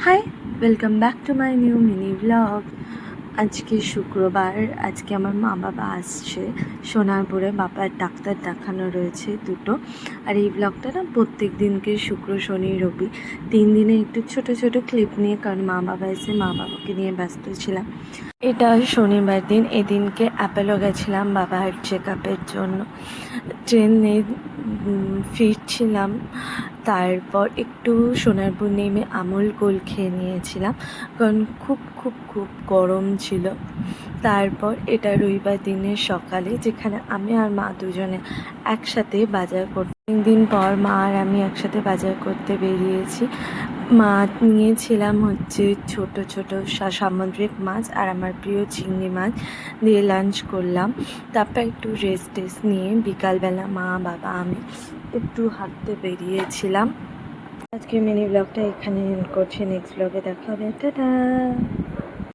High, welcome back to my new mini blog. আজকে শুক্রবার। আজকে আমার মা বাবা আসছে সোনারপুরে। বাবার ডাক্তার দেখানো রয়েছে দুটো। আর এই ব্লগটা না প্রত্যেক দিনকে শুক্র শনি রবি 3 দিনে একটু ছোট ছোট ক্লিপ নিয়ে, কারণ মা বাবা এসে মা বাবাকে নিয়ে ব্যস্ত ছিলাম। এটা শনিবার দিন। এদিনকে অ্যাপেলো গেছিলাম বাবার চেক আপের জন্য। ট্রেনে ফিরছিলাম, তারপর একটু সোনারপুর নেমে আমুল কুল খেয়ে নিয়েছিলাম, কারণ খুব খুব খুব গরম ছিল। তারপর এটা রবিবার দিনের সকালে, যেখানে আমি আর মা দুজনে একসাথে বাজার করতে, দিন পর মা আর আমি একসাথে বাজার করতে বেরিয়েছি। মা নিয়েছিলাম হচ্ছে ছোট ছোট সামুদ্রিক মাছ আর আমার প্রিয় চিংড়ি মাছ দিয়ে লাঞ্চ করলাম। তারপর একটু রেস্ট নিয়ে বিকালবেলা মা বাবা আমি একটু হাঁটতে বেরিয়েছিলাম। আজকে মিনি ব্লগটা এখানে এন্ড করছি। নেক্সট ব্লগে দেখা হবে। টাটা।